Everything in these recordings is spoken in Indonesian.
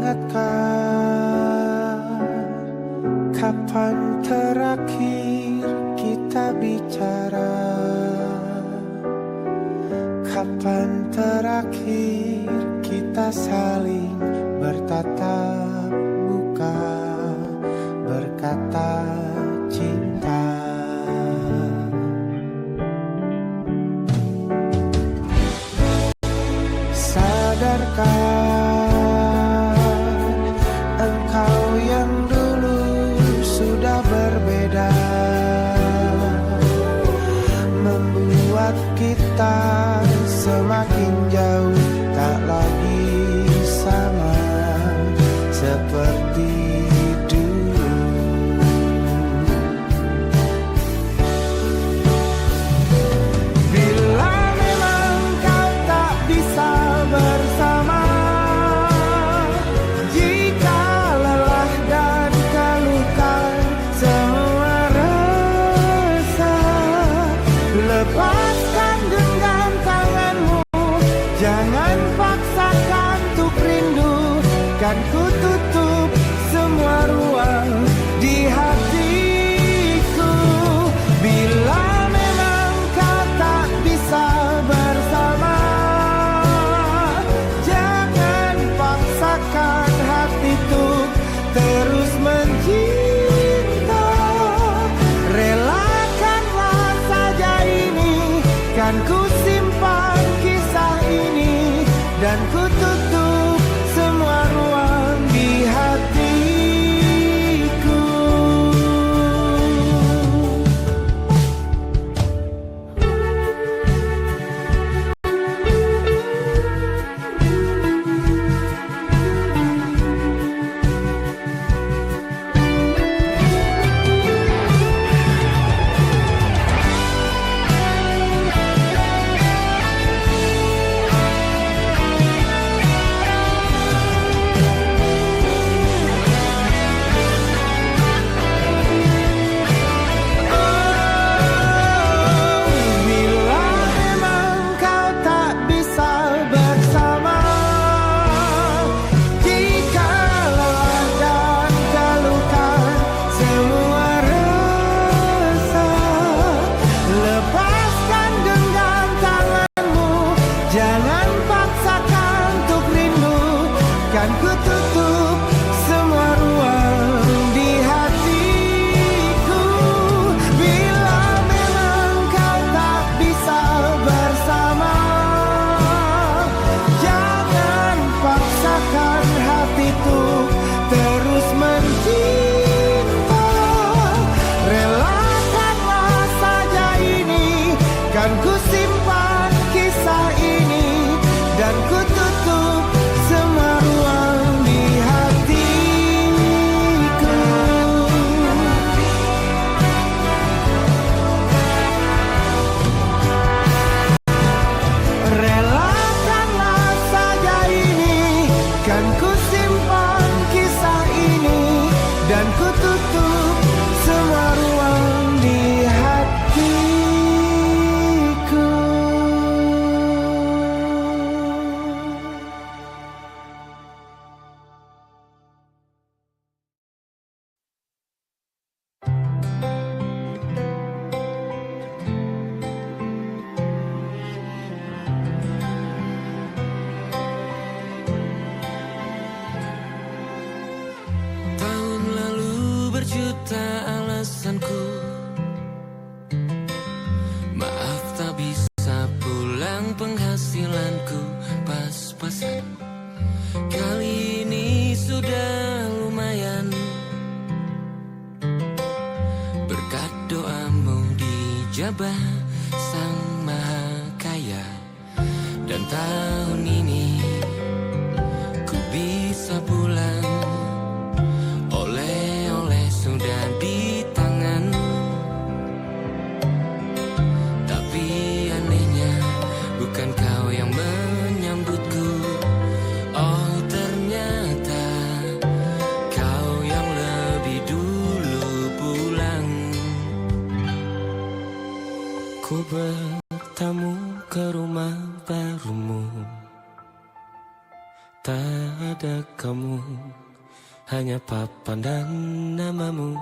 ingatkah kapan terakhir kita bicara? Kapan terakhir kita saling bertatap muka, berkata cinta? Sadarkah engkau yang dulu sudah berbeda, membuat kita semakin jauh, tak lagi sama seperti dulu. Bila memang kau tak bisa bersama, jika lelah dan keluhkan semua rasa, lepaskan genggam tanganmu, jangan paksakan untuk rindu. Kan ku tutup semua ruang di hatiku. Bila memang kau tak bisa bersama, jangan paksakan hati untuk terus mencinta. Relakanlah saja ini, kan ku simpan kisah ini, dan ku tutup semua ruang di hatiku. penghasilanku pas-pasan. Kali ini sudah lumayan, berkat doamu dijabah Sang Maha Kaya. Dan tahun ini ku bisa pulang, oleh-oleh sudah di tangan. Tapi anehnya bukan kau yang menyambutku, oh ternyata kau yang lebih dulu pulang. Ku bertamu ke rumah barumu, Tak ada kamu, hanya papan dan namamu.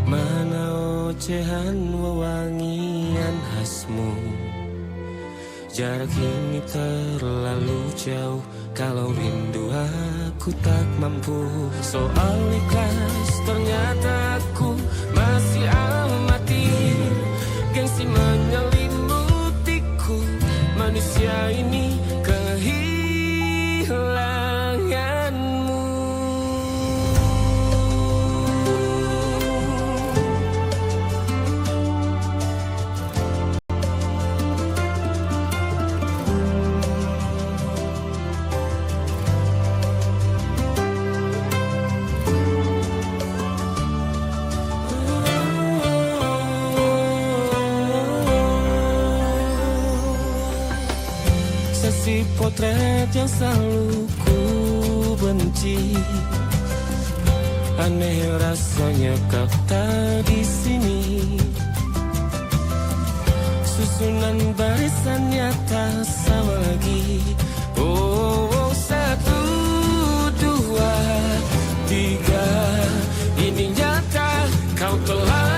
Mana ocehan wewangian khasmu. Jarak ini terlalu jauh, kalau rindu aku tak mampu. Soal ikhlas ternyata aku masih amati. Gengsi menyelimutiku, manusia ini kehilanganmu. Sesi potret yang selalu ku benci. Aneh rasanya kau tak di sini. Susunan barisannya tak sama lagi. Oh, 1, 2, 3. Ini nyata kau telah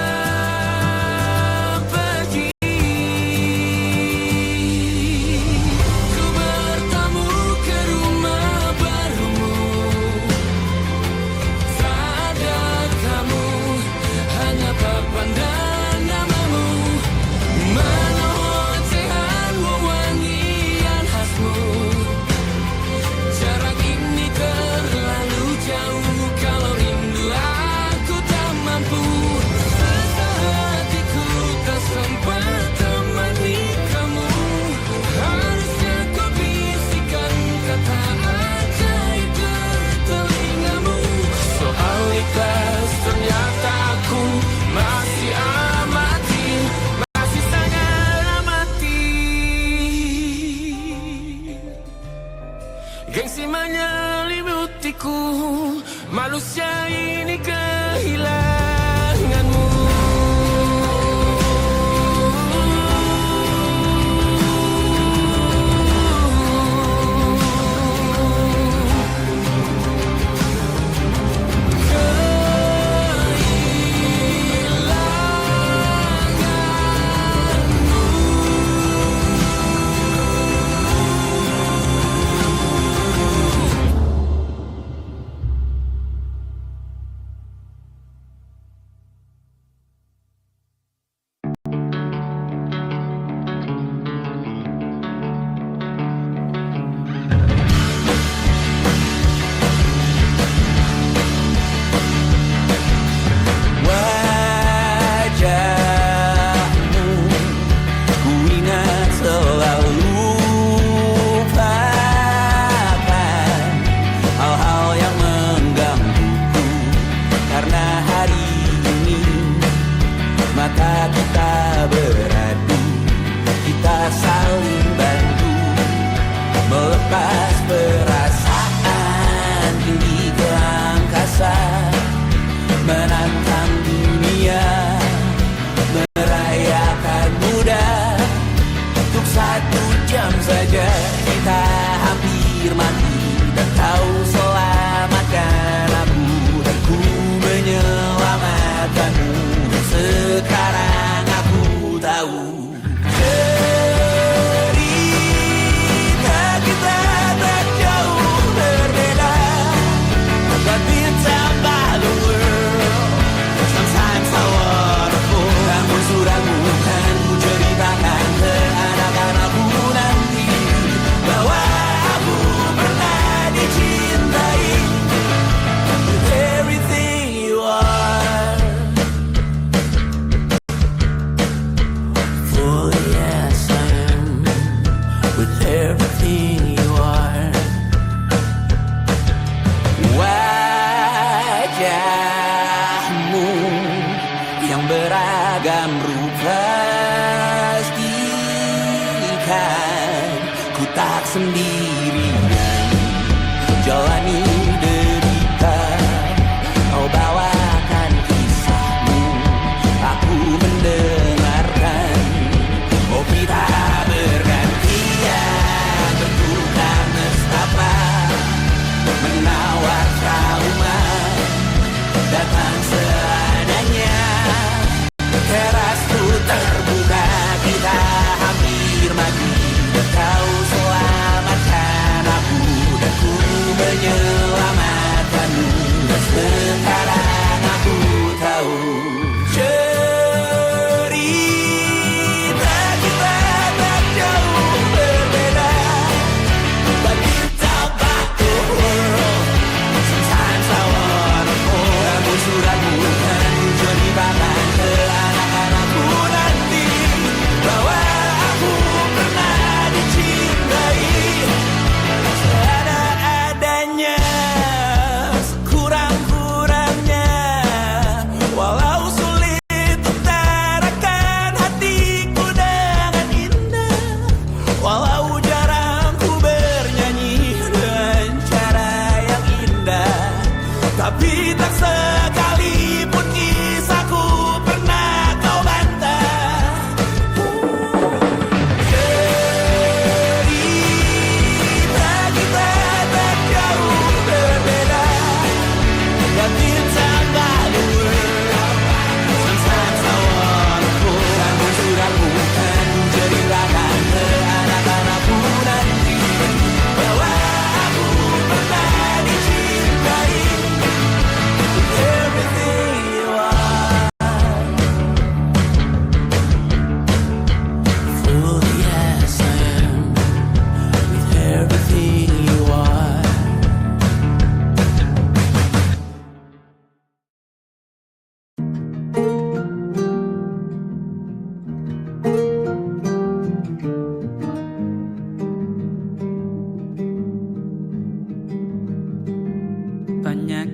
gengsi menyelimutiku, manusia ini kehilanganmu.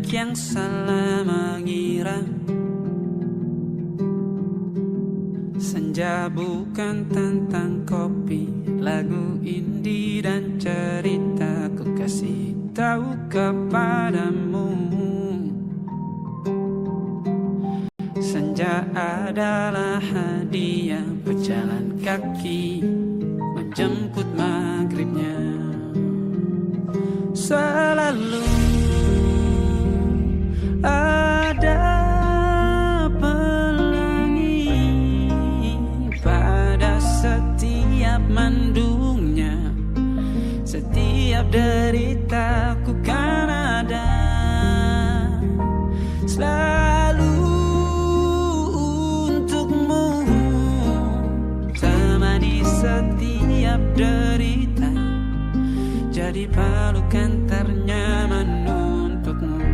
yang salah mengira senja bukan tentang kopi, lagu indie dan cerita ku kasih tahu kepadamu. Senja adalah hadiah berjalan kaki menjemput maghribnya. Selalu ada pelangi pada setiap mendungnya. Setiap derita ku kan ada selalu untukmu, temani setiap derita, jadi pelukan ternyaman untukmu.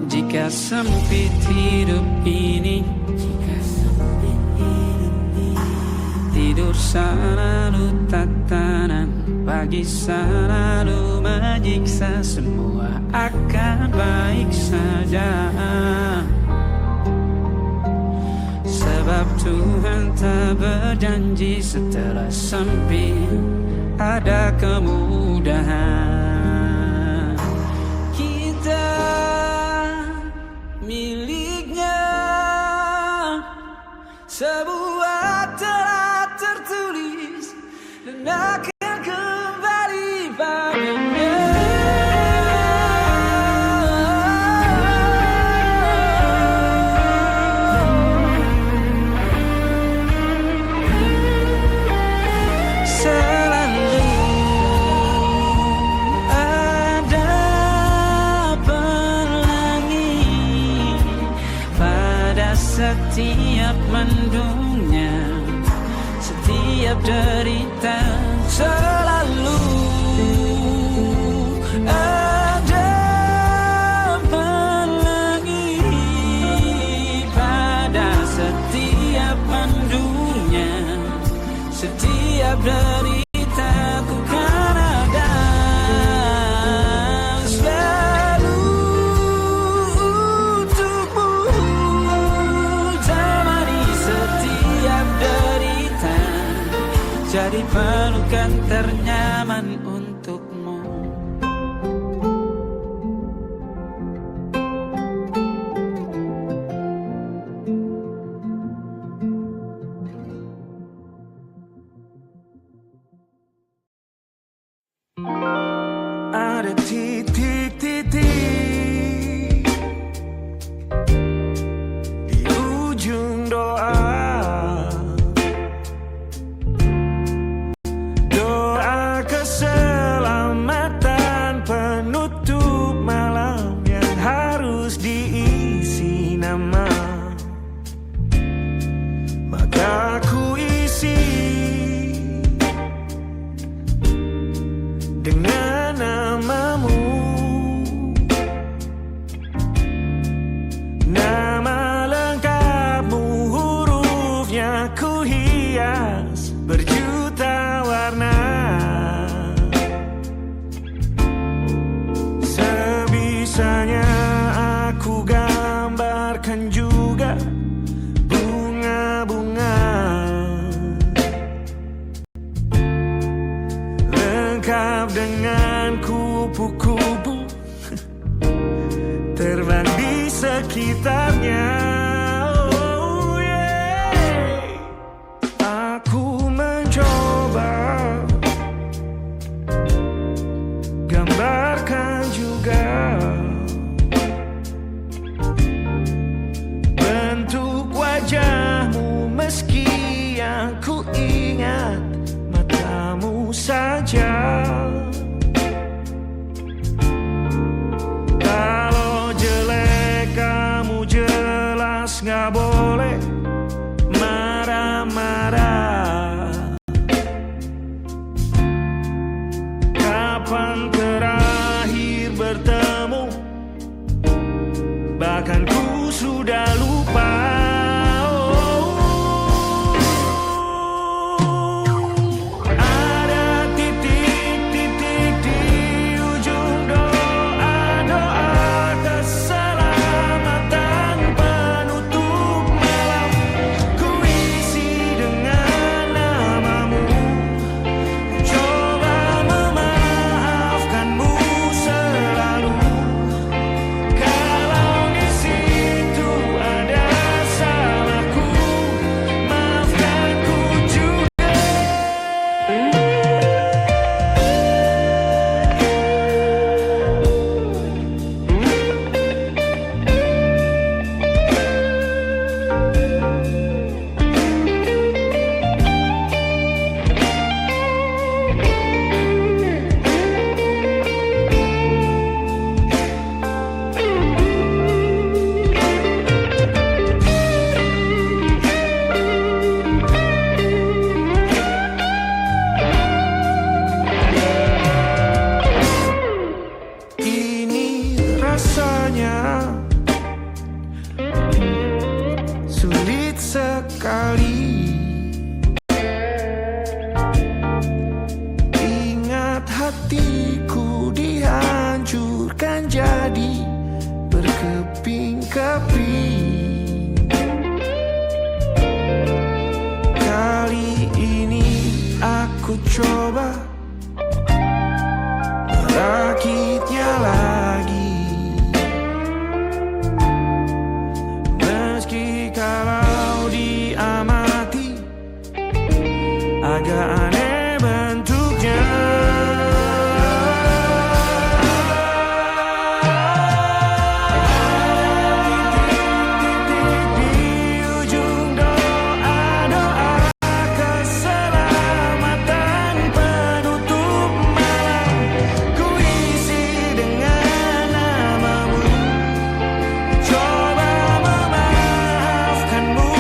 Jika sempit hidup ini, tidur selalu tatanan, pagi selalu menyiksa, semua akan baik saja. Sebab Tuhan tak berjanji setelah sempit ada kemudahan. Kita miliknya, sebuah telah tertulis dan akan kembali padanya. Setiap mendungnya, setiap derita, selalu ada pelangi pada setiap mendungnya, setiap derita ku kan ada selalu untukmu, jadi pelukan ternyaman untukmu. Ada titik-titik di ujung doa, doa keselamatan penutup malam yang harus diisi nama. Maka ku isi dengan namamu, nama lengkapmu, hurufnya ku hias berjuta warna. Sebisanya aku gambarkan juga bunga-bunga lengkap dengan kupu-kupu terbang di sekitarnya. Oh yeah. Aku mencoba gambarkan juga bentuk wajahmu, meski yang ku ingat matamu saja. Kalau jelek kamu jelas gak boleh marah-marah. Kapan terakhir bertemu, bahkan ku sudah lupa. sekali. Ingat hatiku dihancurkan jadi berkeping-keping. Kali ini aku coba merakitnya lagi. Meski kalau diamati agak aneh bentuknya. Di ujung doa-doa keselamatan penutup malam, ku isi dengan namamu. Coba memaafkanmu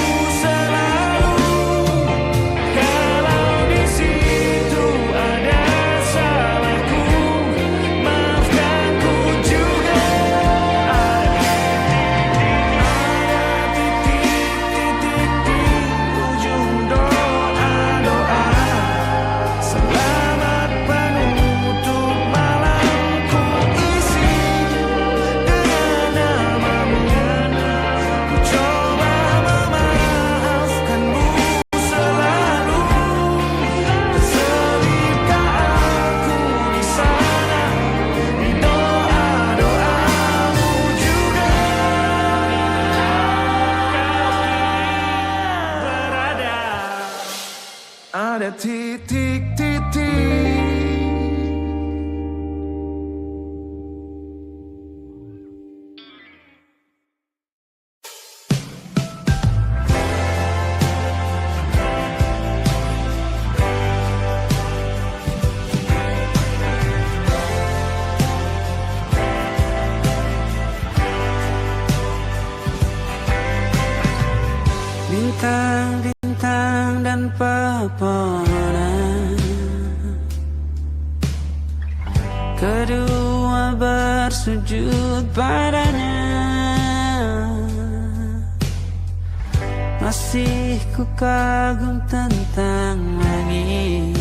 selalu. Kalau di situ ada salahku, maafkanku juga. Ada titik-titik di ujung doa-doa. Selamat penutup malam, ku isi dengan namamu. Ku coba memaafkanmu selalu. Terselipkah aku di sana, di doa-doamu juga. Berada, ada titik-titik. Bintang-bintang dan pepohonan, kedua bersujud padanya. Masih ku kagum tentang langit,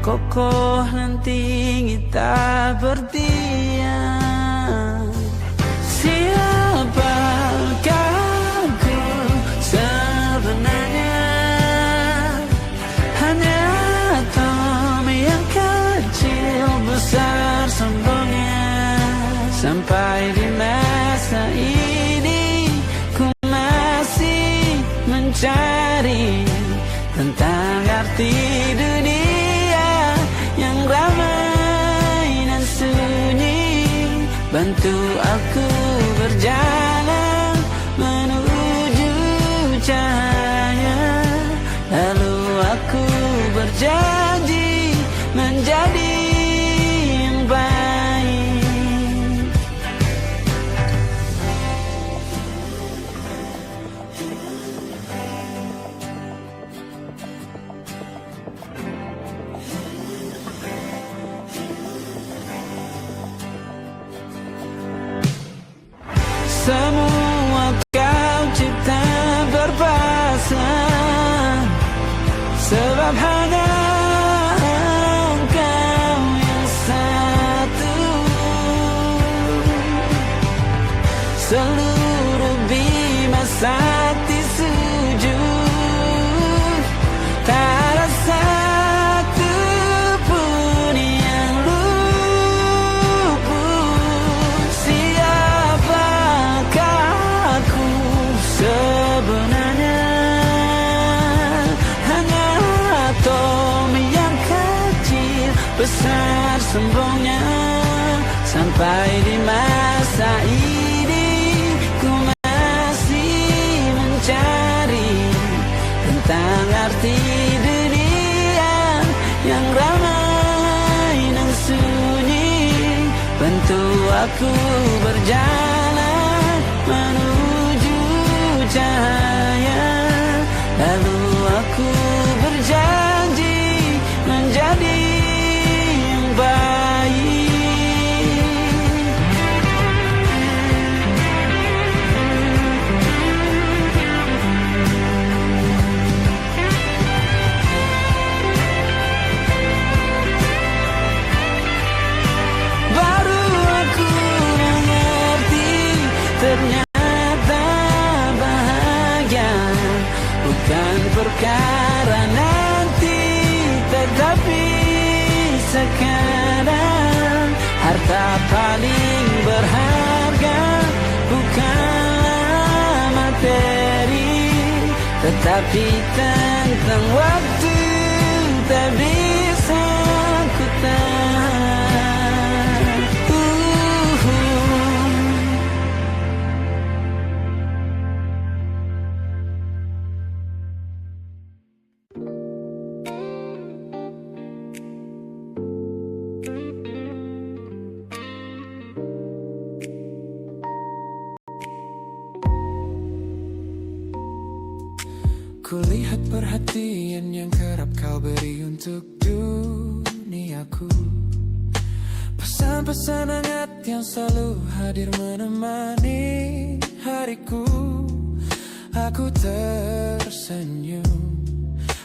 kokoh dan tinggi tak berdiam. Siapakah aku sebenarnya? Hanya atom yang kecil besar sombongnya. Sampai di masa ini ku masih mencari tentang arti dunia yang ramai dan sunyi. Bantu aku berjalan menuju cahaya. Lalu aku berjanji menjadi yang baik. Semua kau cipta berpasang, sebab hanya engkau yang satu. Seluruh bima sakti sujud, tak ada satu pun yang luput. Siapakah aku sebenarnya? Hanya atom yang kecil besar sombongnya. Sampai di masa ini ku masih mencari tentang arti dunia yang ramai dan sunyi. Bantu aku berjalan menuju cahaya. Lalu aku berjanji menjadi yang baik. perkara nanti. Tetapi sekarang harta paling berharga bukanlah materi, tetapi tentang waktu tak bisa ku tahan. Kulihat perhatian yang kerap kau beri untuk duniaku, pesan-pesan hangat yang selalu hadir menemani hariku. Aku tersenyum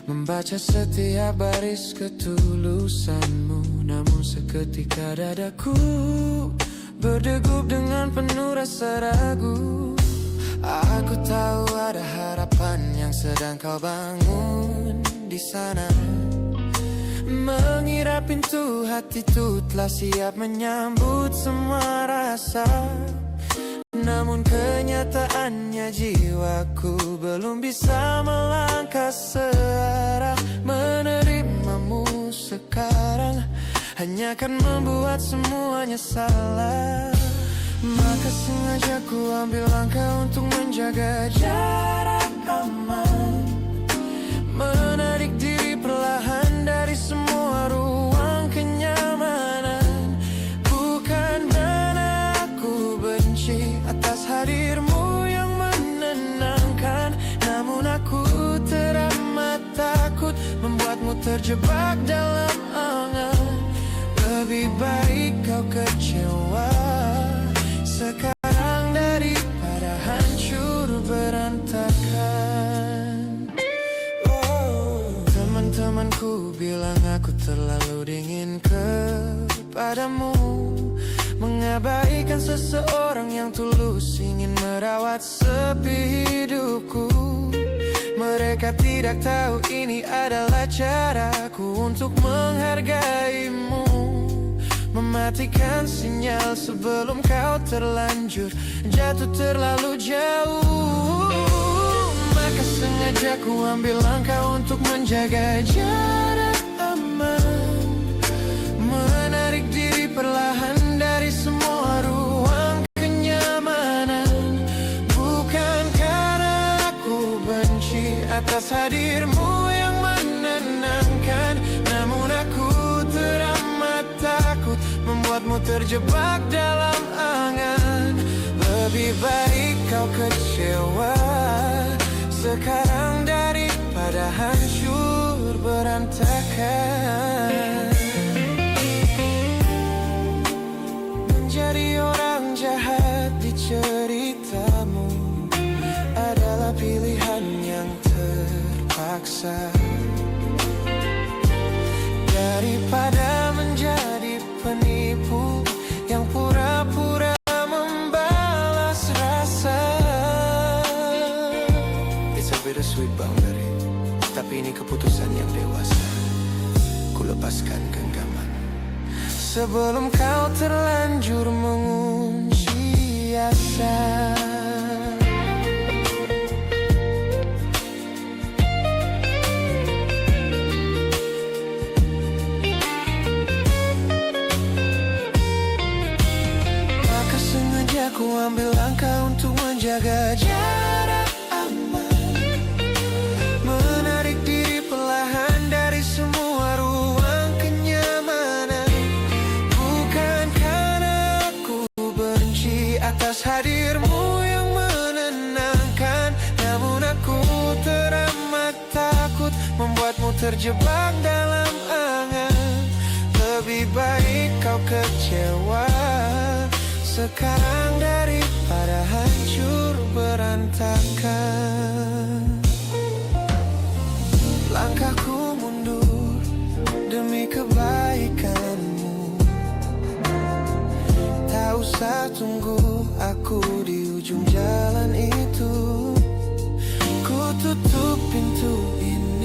membaca setiap baris ketulusanmu, namun seketika dadaku berdegup dengan penuh rasa ragu. Aku tahu ada harapan yang sedang kau bangun di sana. Mengira pintu hati itu telah siap menyambut semua rasa, namun kenyataannya jiwaku belum bisa melangkah searah. Menerimamu sekarang hanya akan membuat semuanya salah. Maka sengaja ku ambil langkah untuk menjaga jarak aman, menarik diri perlahan dari semua ruang kenyamanan. Bukan karena aku benci atas hadirmu yang menenangkan, namun aku teramat takut membuatmu terjebak dalam angan. Lebih baik kau kecewa sekarang daripada hancur berantakan. Teman-temanku bilang aku terlalu dingin kepadamu, mengabaikan seseorang yang tulus ingin merawat sepi hidupku. Mereka tidak tahu ini adalah caraku untuk menghargaimu, mematikan sinyal sebelum kau terlanjur jatuh terlalu jauh. Maka sengaja ku ambil langkah untuk menjaga jarak aman, menarik diri perlahan dari semua ruang kenyamanan. Bukan karena aku benci atas hadirmu yang menenangkan, namun aku teramat takut membuatmu terjebak dalam angan. Lebih baik kau kecewa sekarang daripada hancur berantakan. Menjadi orang jahat di ceritamu adalah pilihan yang terpaksa, daripada menjadi penipu yang pura-pura membalas rasa. It's a bittersweet boundary, tapi ini keputusan yang dewasa. Ku lepaskan genggaman sebelum kau terlanjur mengunci asa. Aku ambil langkah untuk menjaga jarak aman, menarik diri perlahan dari semua ruang kenyamanan. Bukan karena aku benci atas hadirmu yang menenangkan, namun aku teramat takut membuatmu terjebak dalam angan. Lebih baik kau kecewa sekarang daripada hancur berantakan. Langkahku mundur demi kebaikanmu. Tak usah tunggu aku di ujung jalan itu. Ku tutup pintu ini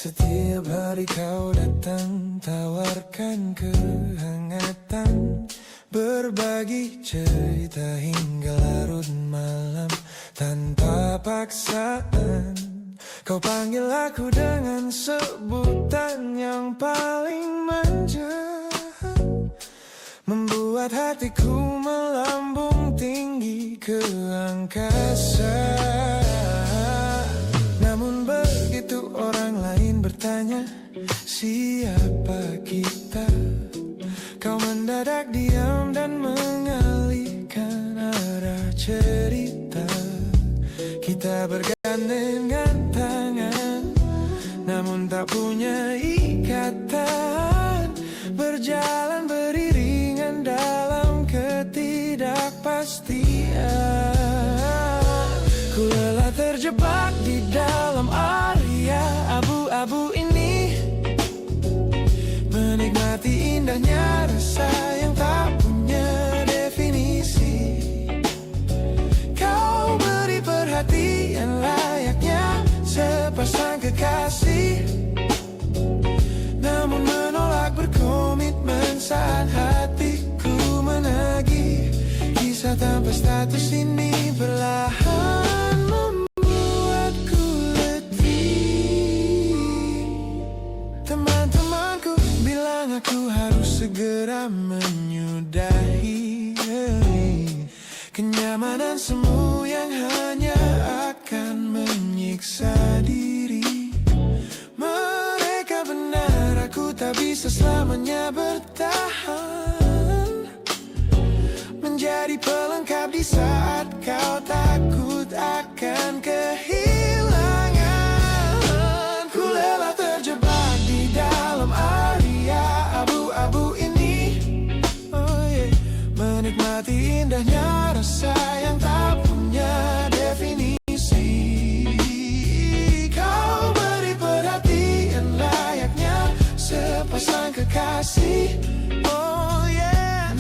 Setiap hari kau datang, tawarkan kehangatan, berbagi cerita hingga larut malam tanpa paksaan. Kau panggil aku dengan sebutan yang paling manja, membuat hatiku melambung tinggi ke angkasa. Namun begitu orang lain bertanya, siapa kita? Kau mendadak diam dan mengalihkan arah cerita. Kita bergandengan tangan, namun tak punya ikatan, berjalan beriringan dalam ketidakpastian. Ku lelah terjebak di dalam area abu-abu ini, menikmati indahnya rasa yang tak punya definisi. Kau beri perhatian layaknya sepasang kekasih, namun menolak berkomitmen saat hatiku menagih. Kisah tanpa status ini perlahan membuatku letih. Teman-temanku bilang aku harus segera menyudahi kenyamanan semu yang hanya akan menyiksa diri. Mereka benar, aku tak bisa selamanya bertahan, menjadi pelengkap di saat kau takut akan kehilangan. Ku lelah terjebak di dalam area abu-abu ini, menikmati indahnya rasa yang tak punya definisi. Kau beri perhatian layaknya sepasang kekasih,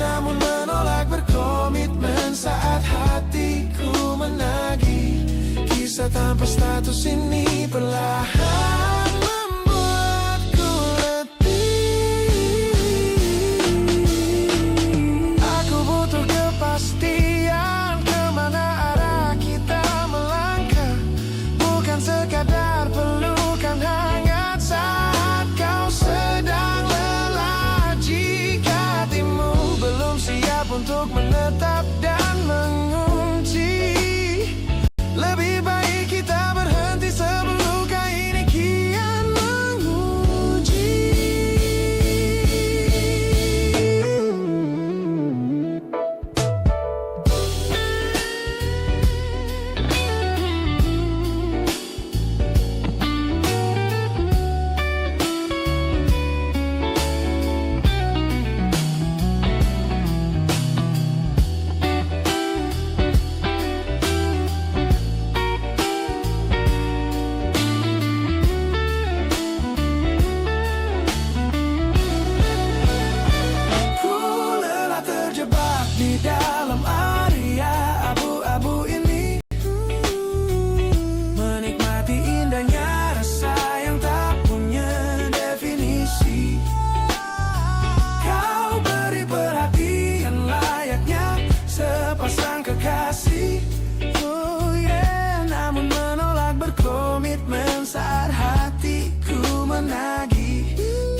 namun menolak berkomitmen saat hatiku menagih. Kisah tanpa status ini perlahan membuatku letih. Aku butuh kepastian kemana arah kita melangkah, bukan sekadar pelukan hangat saat kau sedang lelah. Jika hatimu belum siap untuk menetap dan mengunci, lebih baik kita berhenti sebelum luka ini kian menguji. Ku lelah terjebak di dalam area abu-abu ini, menikmati indahnya rasa yang tak punya definisi. Kau beri perhatian layaknya sepasang kekasih, namun menolak berkomitmen saat hatiku menagih.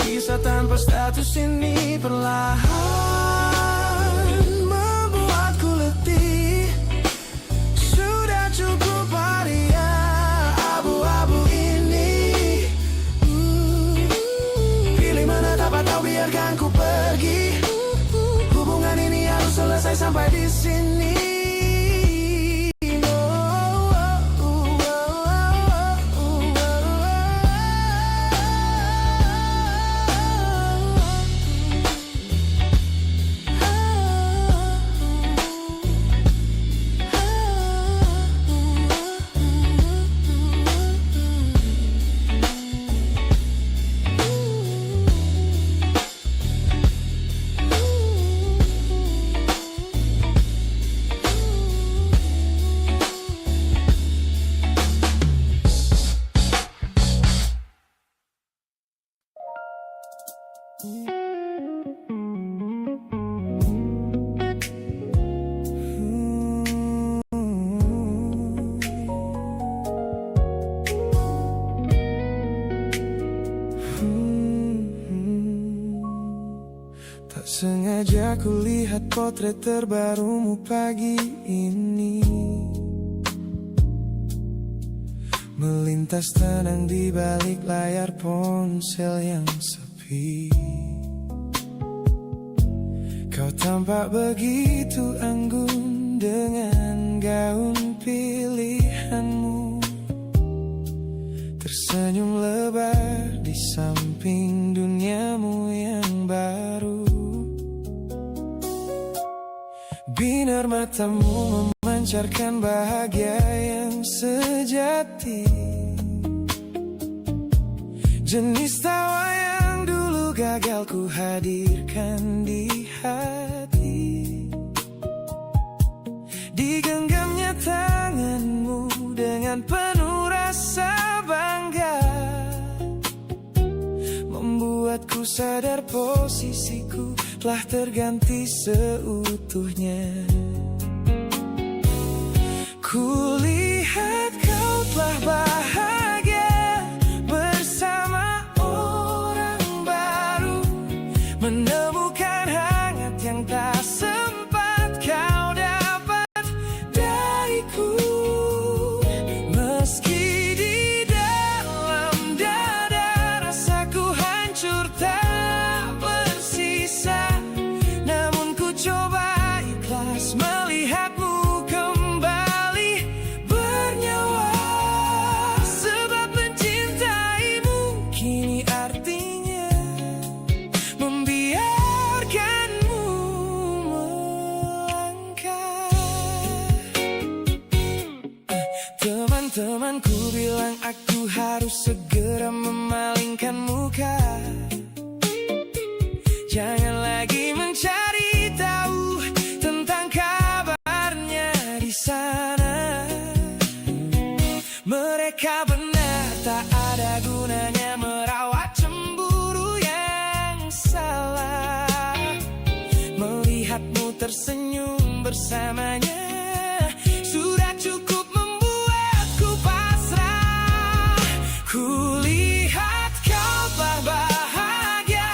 Kisah tanpa status ini perlahan membuatku letih. Sudah cukup area abu-abu ini, pilih menetap atau biarkan ku pergi. Hubungan ini harus selesai sampai di sini. Tak sengaja kulihat potret terbarumu pagi ini, melintas tenang di balik layar ponsel yang sepi. Kau tampak begitu anggun dengan gaun pilihanmu, tersenyum lebar di samping duniamu yang baru. Binar matamu memancarkan bahagia yang sejati, jenis tawa yang dulu gagal ku hadirkan di hati. Digenggamnya tanganmu dengan penuh rasa bangga, membuatku sadar posisiku telah terganti seutuhnya. Kulihat kau telah bahagia bersama orang baru, menemukan hangat yang tak sempat kau dapat dariku. Meski di dalam dada rasaku hancur tak bersisa, namun ku coba ikhlas melihatmu kembali bernyawa. Sebab mencintaimu kini artinya membiarkanmu melangkah. Teman-temanku bilang aku harus segera memalingkan muka, jangan lagi mencari tahu tentang kabarnya di sana. Mereka benar, tak ada gunanya merawat cemburu yang salah. Melihatmu tersenyum bersamanya sudah cukup membuatku pasrah. Kulihat kau telah bahagia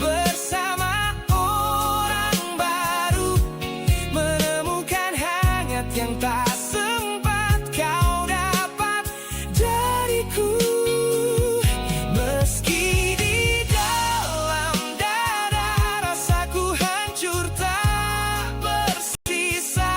bersama orang baru, menemukan hangat yang tak sempat kau dapat dariku. Meski di dalam dada rasaku hancur tak bersisa,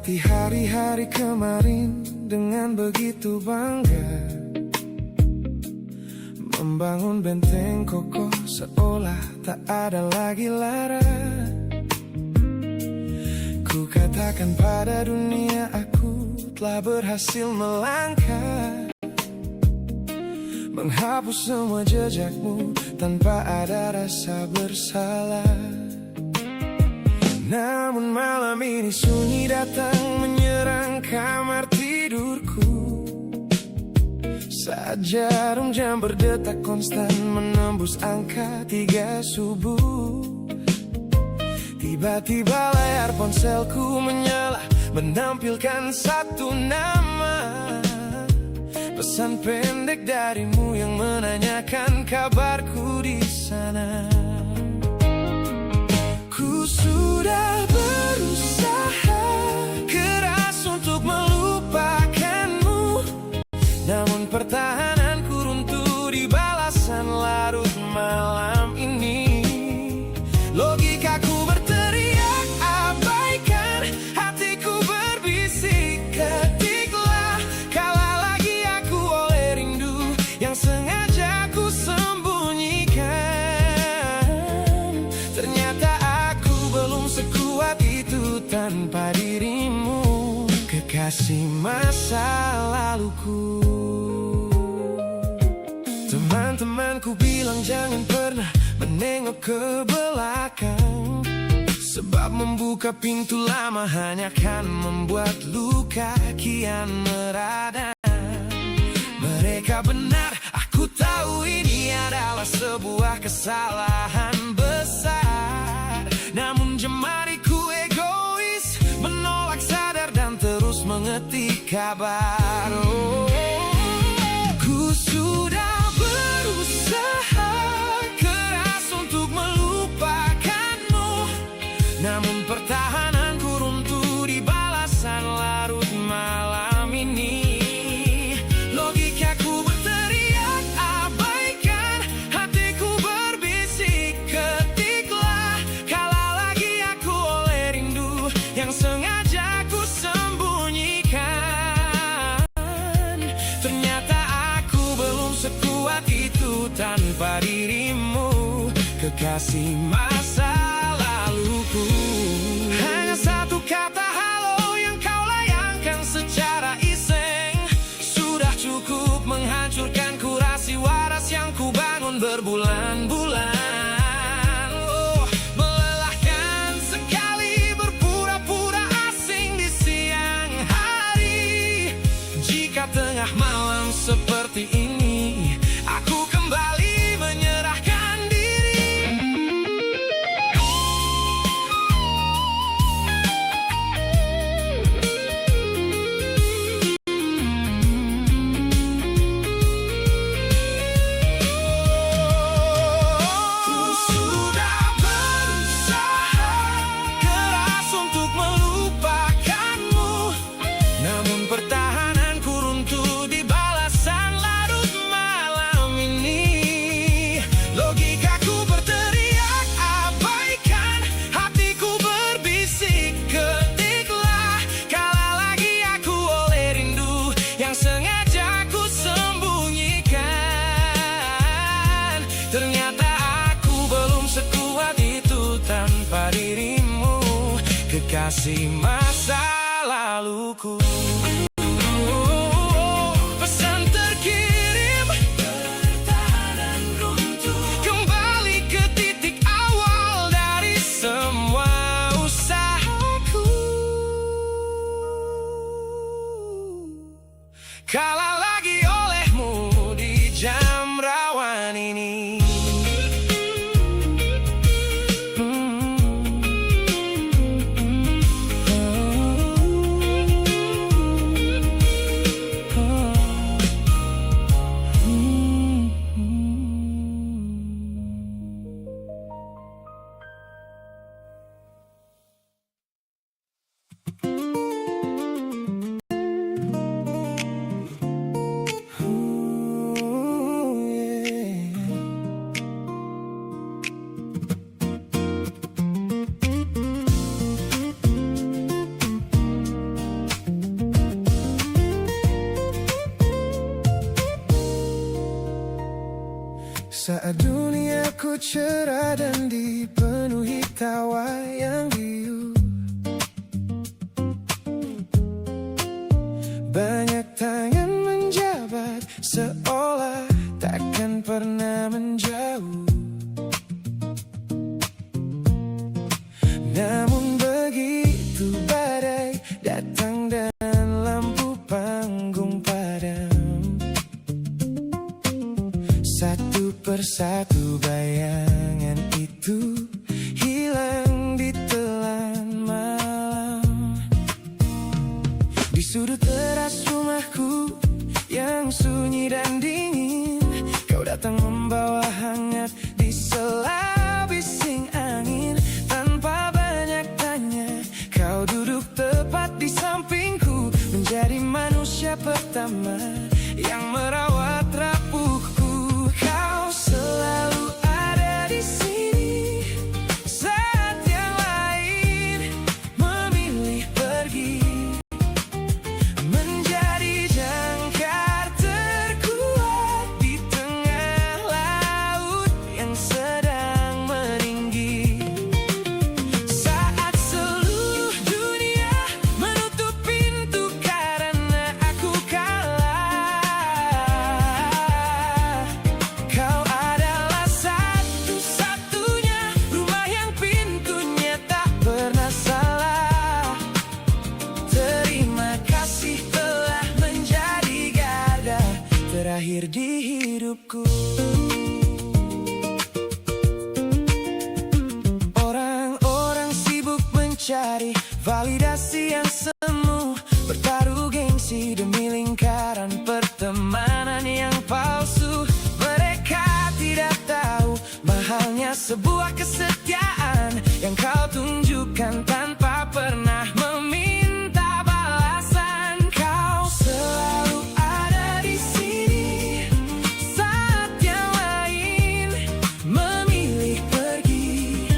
melewati hari-hari kemarin dengan begitu bangga, membangun benteng kokoh seolah tak ada lagi lara. Ku katakan pada dunia aku telah berhasil melangkah, menghapus semua jejakmu tanpa ada rasa bersalah. Namun malam ini sunyi datang menyerang kamar tidurku, saat jarum jam berdetak konstan menembus angka 3 subuh. Tiba-tiba layar ponselku menyala, menampilkan satu nama, pesan pendek darimu yang menanyakan kabarku di sana. Ku sudah berusaha keras untuk melupakanmu, namun pertahananku runtuh di balasan larut malam ini. Logikaku berteriak abaikan, hatiku berbisik ketiklah, kalah lagi aku oleh rindu yang sengaja ku sembunyikan. Ternyata aku belum sekuat itu tanpa dirimu, kekasih masa laluku. Teman-temanku bilang jangan pernah menengok ke belakang, sebab membuka pintu lama hanya akan membuat luka kian meradang. Mereka benar, aku tahu ini adalah sebuah kesalahan besar, namun jemariku egois menolak sadar dan terus mengetik kabar. Ku sudah berusaha keras untuk melupakanmu, namun pertahananku runtuh di balasan larut malam ini. Logikaku berteriak abaikan, hatiku berbisik ketiklah, kalah lagi aku oleh rindu yang sengaja ku sembunyikan. Ternyata aku belum sekuat itu tanpa dirimu, kekasih masa laluku. Hanya satu kata halo yang kau layangkan secara iseng sudah cukup menghancurkan kurasi waras yang ku bangun berbulan-bulan. Oh, melelahkan sekali berpura-pura asing di siang hari. Jika tengah malam seperti ini aku kembali menyerahkan diri. Ku sudah berusaha keras untuk melupakanmu, namun pertahananku runtuh di balasan larut malam ini. Logikaku berteriak abaikan, hatiku berbisik ketiklah, kalah lagi aku oleh rindu yang sengaja ku sembunyikan. Ternyata aku belum sekuat itu tanpa dirimu, kekasih masa laluku. Pesan terkirim, pertahanan runtuh, kembali ke titik awal dari semua usahaku. Kalah lagi olehmu di jam rawan ini. Saat duniaku cerah dan dipenuhi tawa yang riuh, banyak tangan menjabat seolah takkan pernah menjauh. Namun begitu badai datang dan lampu panggung padam, satu persatu bayangan itu hilang di telan malam. Di sudut teras rumahku yang sunyi dan dingin, kau datang membawa hangat di sela bising angin. Tanpa banyak tanya, kau duduk tepat di sampingku, menjadi manusia pertama yang merawat rapuhku. Kau selalu ada di sini saat yang lain memilih pergi, menjadi jangkar terkuat di tengah laut yang sedang meninggi. Saat seluruh dunia menutup pintu karena aku kalah, kau adalah satu-satunya rumah yang pintunya tak pernah salah. Terima kasih telah menjadi garda terakhir di hidupku. Orang-orang sibuk mencari validasi yang semu, bertaruh gengsi demi lingkaran pertemanan yang palsu. Mereka tidak tahu mahalnya sebuah kesetiaan yang kau tunjukkan tanpa pernah meminta balasan. Kau selalu ada di sini saat yang lain memilih pergi,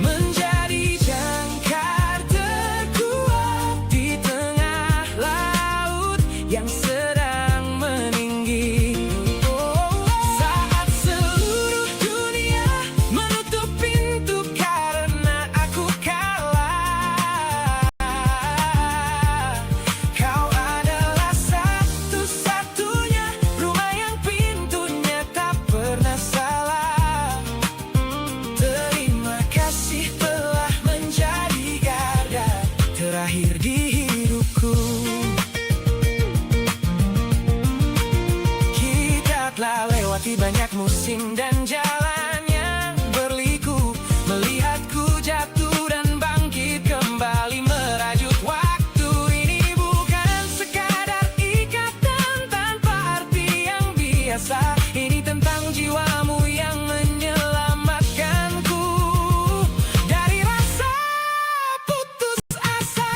menjadi jangkar terkuat di tengah laut yang sedang meninggi. Saat seluruh dunia menutup pintu karena aku kalah, kau adalah satu-satunya rumah yang pintunya tak pernah salah. Terima kasih telah menjadi garda terakhir di hidupku. Kita telah lewati banyak musim dan jalan yang berliku, melihatku jatuh dan bangkit kembali merajut waktu. Ini bukan sekadar ikatan tanpa arti yang biasa, ini tentang jiwamu yang menyelamatkanku dari rasa putus asa.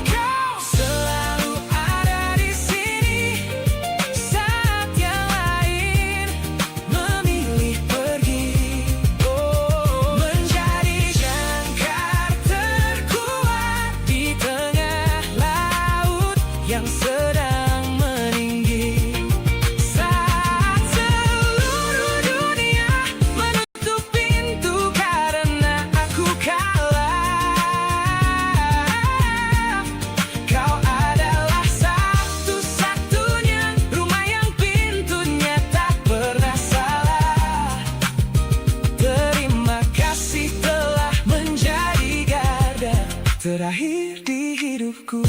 Kau selalu ada di sini saat yang lain memilih pergi, menjadi jangkar terkuat di tengah laut yang sedang meninggi. Saat seluruh dunia menutup pintu karena aku kalah, kau adalah satu-satunya rumah yang pintunya tak pernah salah. Terima kasih telah menjadi garda terakhir di hidupku,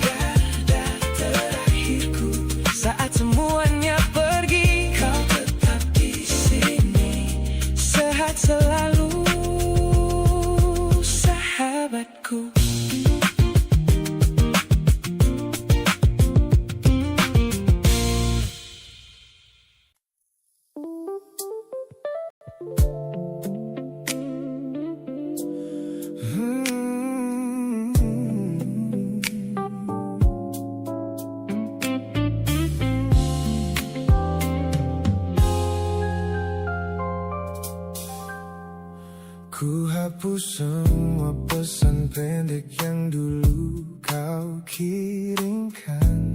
garda terakhirku. Saat semuanya pergi, kau tetap di sini, sehat selalu, sahabatku. Hapus semua pesan pendek yang dulu kau kirimkan.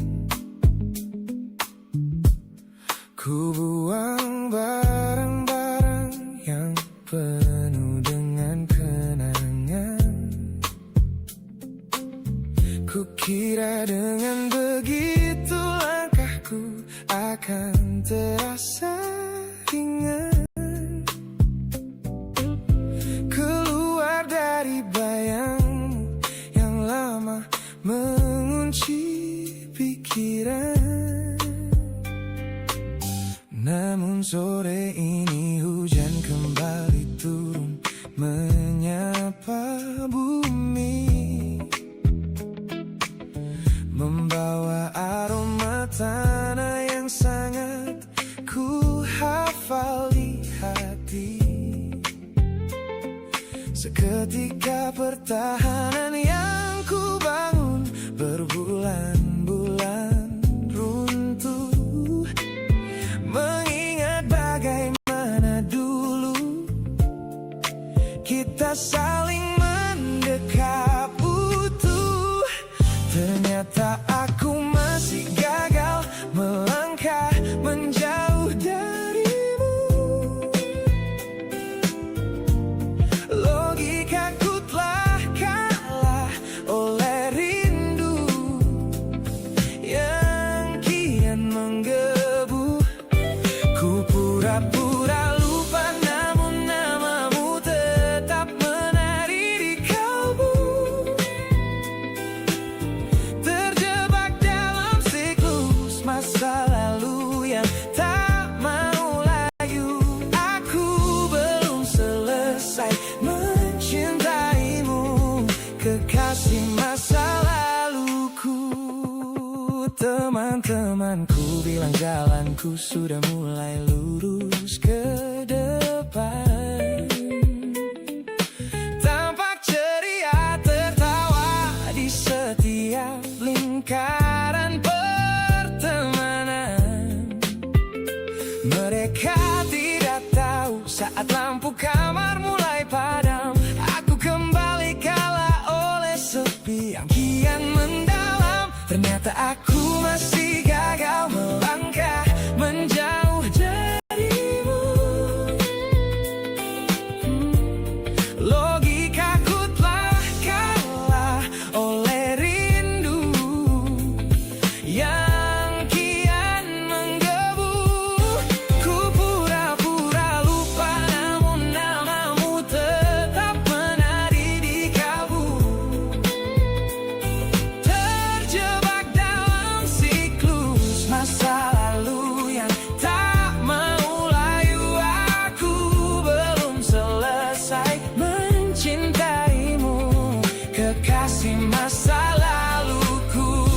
Ku buang barang-barang yang penuh dengan kenangan. Ku kira dengan begitu langkahku akan terasa ringan. Keluar dari bayangmu yang lama mengunci pikiran. Namun sore ini hujan kembali turun menyapa bumi, membawa aroma tanah yang sangat ku hafal di hati. Seketika pertahanan yang ku bangun berbulan-bulan runtuh. Mengingat bagaimana dulu kita saling mendekap utuh. Ternyata aku masih gagal melangkah menjauh darimu. Logikaku telah kalah oleh rindu yang kian menggebu. Ku pura-pura lupa namun namamu tetap menari di kalbu. Terjebak dalam siklus masa lalu yang tak mau layu. Aku belum selesai mencintaimu, kekasih masa laluku. Teman-temanku bilang jalanku sudah mulai lurus ke depan. Tampak ceria tertawa di setiap lingkaran pertemanan. Mereka tidak tahu saat lampu kamar mulai padam, aku kembali kalah oleh sepi yang kian mendalam. Ternyata aku masih gagal melangkah menjauh darimu. Logikaku telah kalah oleh rindu yang kian menggebu. Ku pura-pura lupa namun namamu tetap menari di kalbu. Terjebak dalam siklus masa lalu yang tak mau layu. Aku belum selesai mencintaimu, kekasih masa laluku.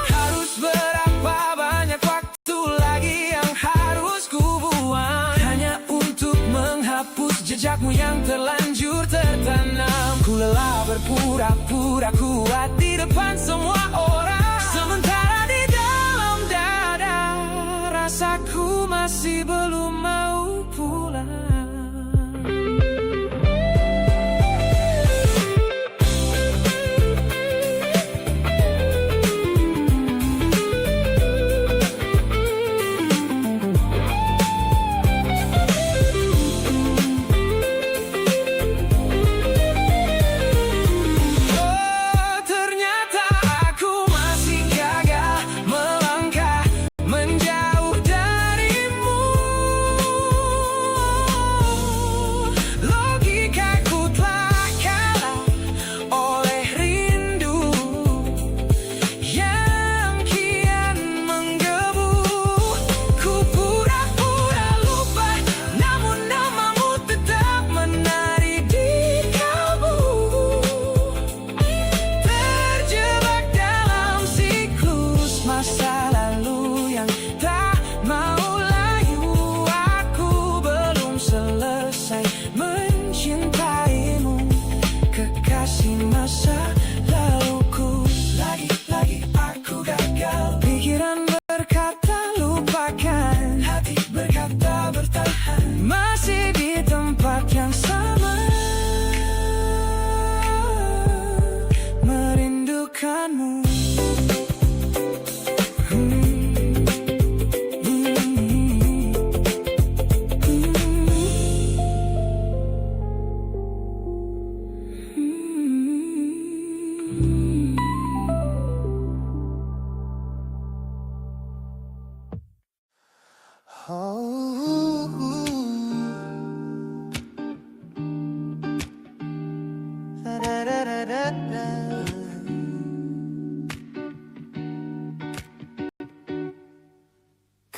Harus berapa banyak waktu lagi yang harus ku buang hanya untuk menghapus jejakmu yang terlanjur tertanam. Ku lelah berpura-pura kuat di depan semua orang, sementara di dalam dada rasaku masih belum mau pulang. Oh, ternyata aku masih gagal melangkah menjauh darimu.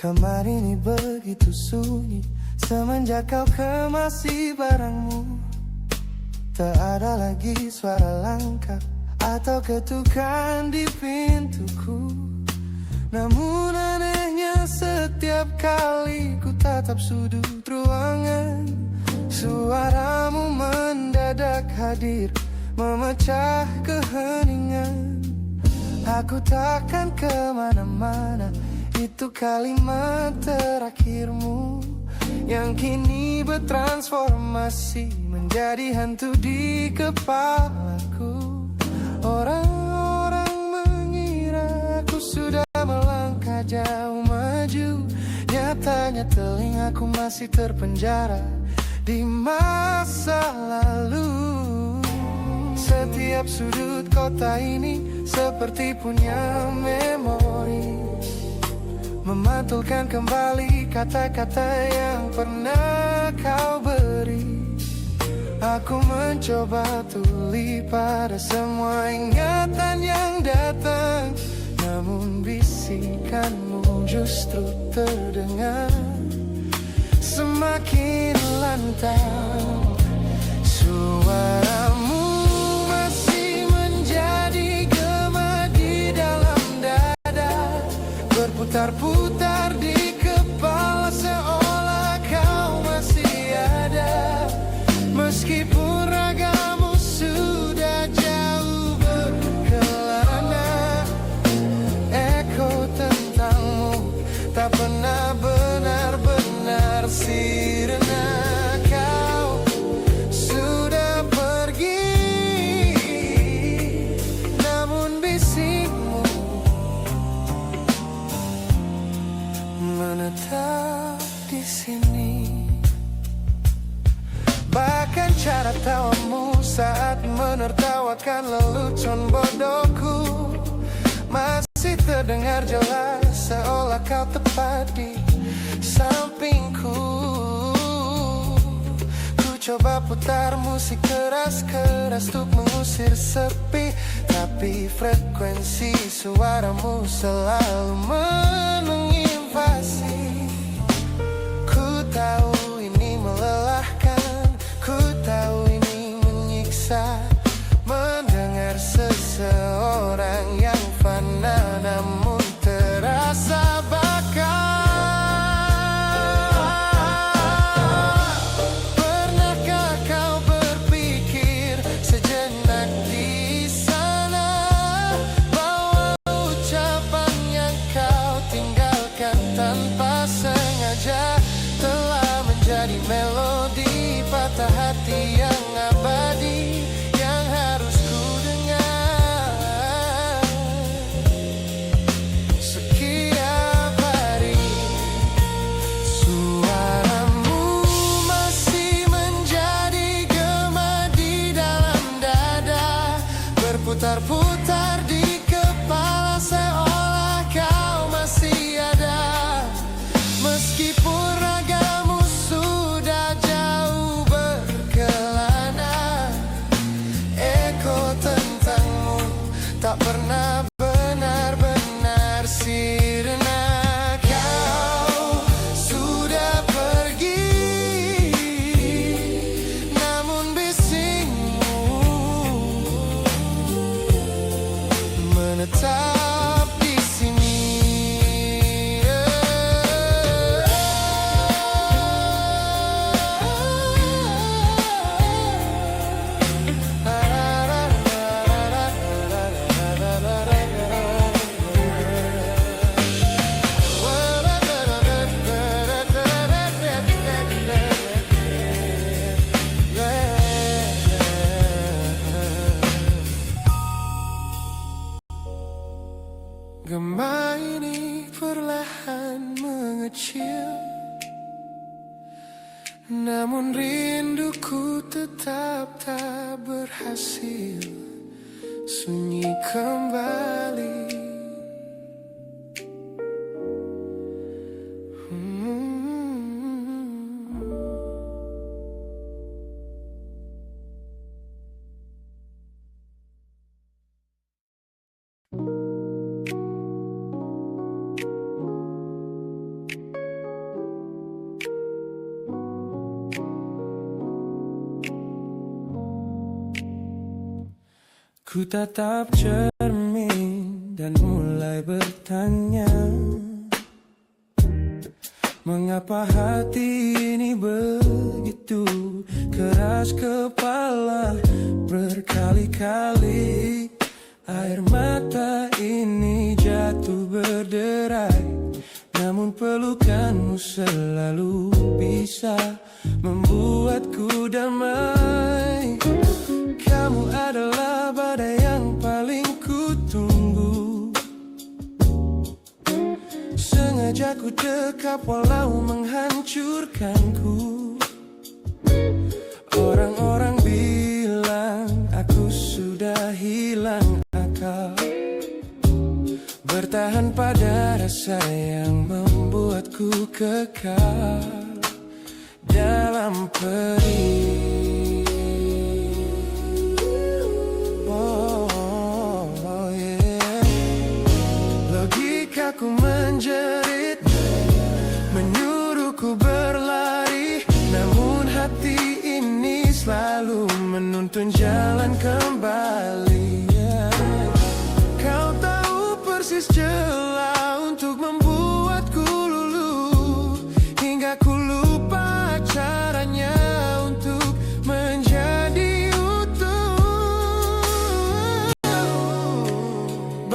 Kamar ini begitu sunyi semenjak kau kemasi barangmu. Tak ada lagi suara langkah atau ketukan di pintuku. Namun anehnya setiap kali ku tatap sudut ruangan, suaramu mendadak hadir memecah keheningan. Aku takkan kemana-mana, itu kalimat terakhirmu yang kini bertransformasi menjadi hantu di kepalaku. Orang-orang mengira aku sudah melangkah jauh maju, nyatanya telingaku masih terpenjara di masa lalu. Setiap sudut kota ini seperti punya memori, memantulkan kembali kata-kata yang pernah kau beri. Aku mencoba tuli pada semua ingatan yang datang, namun bisikanmu justru terdengar semakin lantang. Suaramu masih menjadi gema di dalam dada, berputar-putar di kepala seolah kau masih ada. Meskipun ragamu sudah jauh berkelana, eko tentangmu tak pernah benar-benar sirna. Kau sudah pergi, namun bisikmu menetap di sini. Bahkan cara tawamu saat menertawakan lelucon bodohku masih terdengar jelas, seolah kau tepat di sampingku. Ku coba putar musik keras-keras untuk mengusir sepi, tapi frekuensi suaramu selalu menginvasi. Ku tahu ini melelahkan, ku tahu ini menyiksa, mendengar seseorang yang fana namun terasa bakal. Pernahkah kau berpikir sejenak di sana bahwa ucapan yang kau tinggalkan tanpa sengaja telah menjadi melodi patah hati yang abadi yang harus ku dengar setiap hari. Suaramu masih menjadi gema di dalam dada, berputar-putar di kepala seolah kau masih ada. Meskipun ragamu sudah jauh berkelana, eko tentangmu tak pernah benar-benar sirna. Kau sudah pergi, namun bisikmu menetap di sini. Gema ini perlahan mengecil, namun rinduku tetap tak berhasil sunyi kembali. Ku tatap cermin dan mulai bertanya, mengapa hati ini begitu keras kepala? Berkali-kali air mata ini jatuh berderai, namun pelukanmu selalu bisa membuatku damai. Kamu adalah badai yang paling kutunggu, sengaja ku dekap walau menghancurkanku. Orang-orang bilang aku sudah hilang akal, bertahan pada rasa yang membuatku kekal dalam perih. Oh, yeah. Logikaku menjerit, menyuruhku berlari, namun hati ini selalu menuntun jalan kembali. Kau tahu persis celah untuk membuatku luluh, hingga ku lupa caranya untuk menjadi utuh.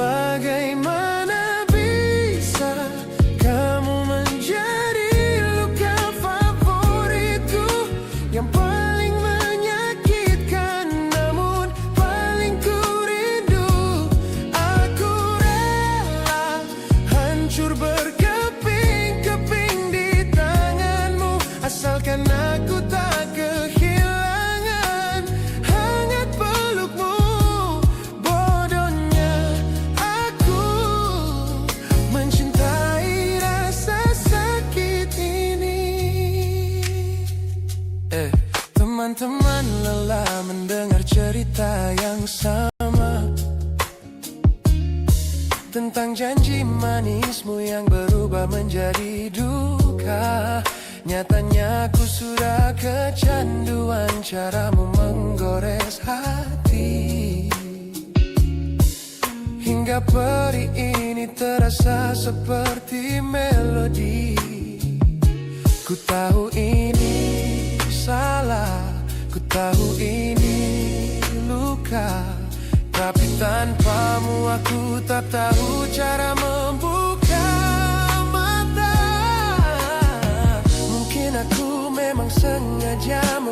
Bagaimana bisa kamu menjadi luka favoritku, yang paling menyakitkan namun paling ku rindu. Aku rela hancur berkeping-keping di tanganmu, asalkan aku tak kehilangan hangat pelukmu. Bodohnya aku mencintai rasa sakit ini. Teman-teman lelah mendengar cerita yang sama tentang janji manismu yang berubah menjadi duka. Nyatanya aku sudah kecanduan caramu menggores hati, hingga perih ini terasa seperti melodi. Ku tahu ini salah, ku tahu ini luka, tapi tanpamu aku tak tahu cara membuka mata. Mungkin aku memang sengaja